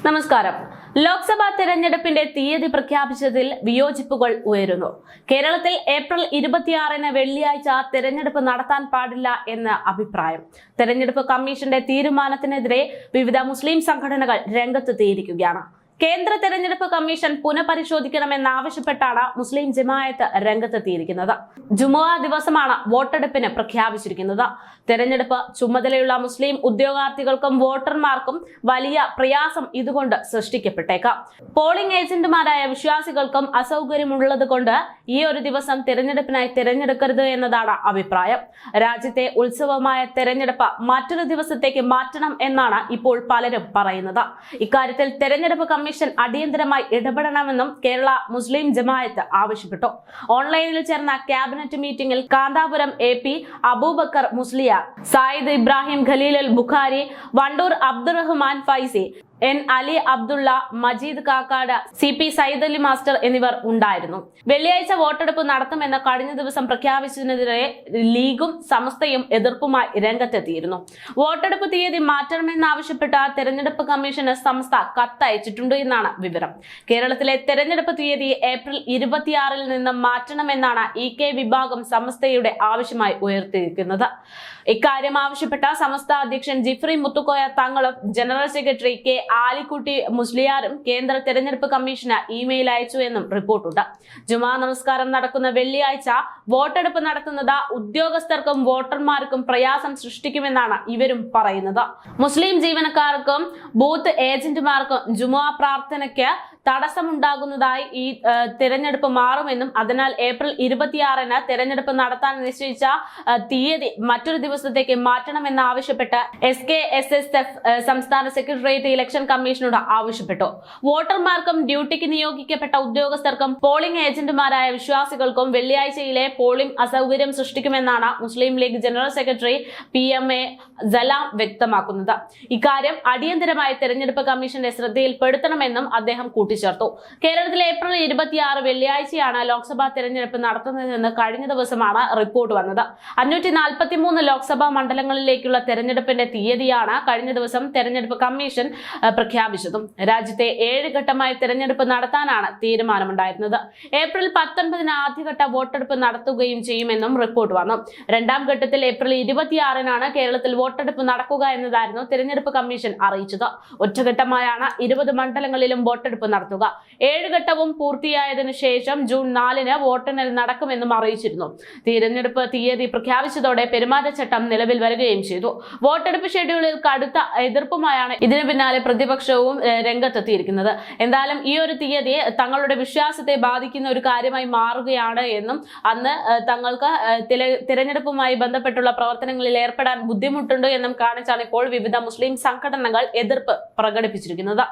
നമസ്കാരം. ലോക്സഭാ തെരഞ്ഞെടുപ്പിന്റെ തീയതി പ്രഖ്യാപിച്ചതിൽ വിയോജിപ്പുകൾ ഉയരുന്നു. കേരളത്തിൽ ഏപ്രിൽ 26 വെള്ളിയാഴ്ച തെരഞ്ഞെടുപ്പ് നടത്താൻ പാടില്ല എന്ന അഭിപ്രായം. തെരഞ്ഞെടുപ്പ് കമ്മീഷന്റെ തീരുമാനത്തിനെതിരെ വിവിധ മുസ്ലിം സംഘടനകൾ രംഗത്തെത്തിയിരിക്കുകയാണ്. കേന്ദ്ര തെരഞ്ഞെടുപ്പ് കമ്മീഷൻ പുനഃപരിശോധിക്കണമെന്നാവശ്യപ്പെട്ടാണ് മുസ്ലിം ജമാഅത്ത് രംഗത്തെത്തിയിരിക്കുന്നത്. ജുമുഅ ദിവസമാണ് വോട്ടെടുപ്പിന് പ്രഖ്യാപിച്ചിരിക്കുന്നത്. തെരഞ്ഞെടുപ്പ് ചുമതലയുള്ള മുസ്ലിം ഉദ്യോഗാർത്ഥികൾക്കും വോട്ടർമാർക്കും വലിയ പ്രയാസം ഇതുകൊണ്ട് സൃഷ്ടിക്കപ്പെട്ടേക്കാം. പോളിംഗ് ഏജന്റുമാരായ വിശ്വാസികൾക്കും അസൗകര്യമുള്ളത് കൊണ്ട് ഈ ഒരു ദിവസം തെരഞ്ഞെടുപ്പിനായി തിരഞ്ഞെടുക്കരുത് എന്നതാണ് അഭിപ്രായം. രാജ്യത്തെ ഉത്സവമായ തെരഞ്ഞെടുപ്പ് മറ്റൊരു ദിവസത്തേക്ക് മാറ്റണം എന്നാണ് ഇപ്പോൾ പലരും പറയുന്നത്. ഇക്കാര്യത്തിൽ തെരഞ്ഞെടുപ്പ് കമ്മീഷൻ അടിയന്തരമായി ഇടപെടണമെന്നും കേരള മുസ്ലിം ജമാഅത്ത് ആവശ്യപ്പെട്ടു. ഓൺലൈനിൽ ചേർന്ന ക്യാബിനറ്റ് മീറ്റിംഗിൽ Kanthapuram AP Aboobacker Musliyar, Sayed Ibrahim Khaleel Bukhari, Wandoor Abdurahman Faizy, N. Ali Abdulla, Majeed Kakkad, CP Saidali master എന്നിവർ ഉണ്ടായിരുന്നു. വെള്ളിയാഴ്ച വോട്ടെടുപ്പ് നടത്തുമെന്ന് കഴിഞ്ഞ ദിവസം പ്രഖ്യാപിച്ചതിനെതിരെ ലീഗും സമസ്തയും എതിർപ്പുമായി രംഗത്തെത്തിയിരുന്നു. വോട്ടെടുപ്പ് തീയതി മാറ്റണമെന്നാവശ്യപ്പെട്ട തെരഞ്ഞെടുപ്പ് കമ്മീഷന് സമസ്ത കത്തയച്ചിട്ടുണ്ട് എന്നാണ് വിവരം. കേരളത്തിലെ തെരഞ്ഞെടുപ്പ് തീയതി ഏപ്രിൽ 26 നിന്ന് മാറ്റണമെന്നാണ് EK വിഭാഗം സമസ്തയുടെ ആവശ്യമായി ഉയർത്തിയിരിക്കുന്നത്. ഇക്കാര്യം ആവശ്യപ്പെട്ട സമസ്ത അധ്യക്ഷൻ ജിഫ്രി മുത്തുക്കോയ തങ്ങളും ജനറൽ സെക്രട്ടറി K. ആലിക്കുട്ടി മുസ്ലിയാരും കേന്ദ്ര തെരഞ്ഞെടുപ്പ് കമ്മീഷന് ഇമെയിൽ അയച്ചു എന്നും റിപ്പോർട്ടുണ്ട്. ജുമാ നമസ്കാരം നടക്കുന്ന വെള്ളിയാഴ്ച വോട്ടെടുപ്പ് നടത്തുന്നത് ഉദ്യോഗസ്ഥർക്കും വോട്ടർമാർക്കും പ്രയാസം സൃഷ്ടിക്കുമെന്നാണ് ഇവരും പറയുന്നത്. മുസ്ലിം ജീവനക്കാർക്കും ബൂത്ത് ഏജന്റുമാർക്കും ജുമാ പ്രാർത്ഥനയ്ക്ക് തടസ്സമുണ്ടാകുന്നതായി ഈ തെരഞ്ഞെടുപ്പ് മാറുമെന്നും അതിനാൽ ഏപ്രിൽ 26 തെരഞ്ഞെടുപ്പ് നടത്താൻ നിശ്ചയിച്ച തീയതി മറ്റൊരു ദിവസത്തേക്ക് മാറ്റണമെന്ന് ആവശ്യപ്പെട്ട് SKSSF സംസ്ഥാന സെക്രട്ടേറിയറ്റ് ഇലക്ഷൻ കമ്മീഷനോട് ആവശ്യപ്പെട്ടു. വോട്ടർമാർക്കും ഡ്യൂട്ടിക്ക് നിയോഗിക്കപ്പെട്ട ഉദ്യോഗസ്ഥർക്കും പോളിംഗ് ഏജന്റുമാരായ വിശ്വാസികൾക്കും വെള്ളിയാഴ്ചയിലെ പോളിംഗ് അസൗകര്യം സൃഷ്ടിക്കുമെന്നാണ് മുസ്ലിം ലീഗ് ജനറൽ സെക്രട്ടറി PMA സലാം വ്യക്തമാക്കുന്നത്. ഇക്കാര്യം അടിയന്തരമായി തെരഞ്ഞെടുപ്പ് കമ്മീഷന്റെ ശ്രദ്ധയിൽപ്പെടുത്തണമെന്നും അദ്ദേഹം കൂട്ടിച്ചേർത്തു. കേരളത്തിൽ ഏപ്രിൽ 26 വെള്ളിയാഴ്ചയാണ് ലോക്സഭാ തെരഞ്ഞെടുപ്പ് നടത്തുന്നതെന്ന് കഴിഞ്ഞ ദിവസമാണ് റിപ്പോർട്ട് വന്നത്. 543 ലോക്സഭാ മണ്ഡലങ്ങളിലേക്കുള്ള തെരഞ്ഞെടുപ്പിന്റെ തീയതിയാണ് കഴിഞ്ഞ ദിവസം തെരഞ്ഞെടുപ്പ് കമ്മീഷൻ പ്രഖ്യാപിച്ചതും. രാജ്യത്തെ 7 ഘട്ടമായി തെരഞ്ഞെടുപ്പ് നടത്താനാണ് തീരുമാനമുണ്ടായിരുന്നത്. ഏപ്രിൽ 19 ആദ്യഘട്ട വോട്ടെടുപ്പ് നടത്തുകയും ചെയ്യുമെന്നും റിപ്പോർട്ട് വന്നു. രണ്ടാം ഘട്ടത്തിൽ ഏപ്രിൽ 26 കേരളത്തിൽ വോട്ടെടുപ്പ് നടക്കുക എന്നതായിരുന്നു തെരഞ്ഞെടുപ്പ് കമ്മീഷൻ അറിയിച്ചത്. ഒറ്റഘട്ടമായാണ് 20 മണ്ഡലങ്ങളിലും വോട്ടെടുപ്പ് നടത്തുക. 7 ഘട്ടവും പൂർത്തിയായതിനു ശേഷം ജൂൺ 4 വോട്ടെണ്ണൽ നടക്കുമെന്നും അറിയിച്ചിരുന്നു. തിരഞ്ഞെടുപ്പ് തീയതി പ്രഖ്യാപിച്ചതോടെ പെരുമാറ്റച്ചട്ടം നിലവിൽ വരികയും ചെയ്തു. വോട്ടെടുപ്പ് ഷെഡ്യൂളിൽ കടുത്ത എതിർപ്പുമായാണ് ഇതിനു പിന്നാലെ പ്രതിപക്ഷവും രംഗത്തെത്തിയിരിക്കുന്നത്. എന്തായാലും ഈ ഒരു തീയതി തങ്ങളുടെ വിശ്വാസത്തെ ബാധിക്കുന്ന ഒരു കാര്യമായി മാറുകയാണ് എന്നും അന്ന് തങ്ങൾക്ക് തിരഞ്ഞെടുപ്പുമായി ബന്ധപ്പെട്ടുള്ള പ്രവർത്തനങ്ങളിൽ ഏർപ്പെടാൻ ബുദ്ധിമുട്ടുണ്ട് എന്നും കാണിച്ചാണ് ഇപ്പോൾ വിവിധ മുസ്ലിം സംഘടനകൾ എതിർപ്പ് പ്രകടിപ്പിച്ചിരിക്കുന്നത്.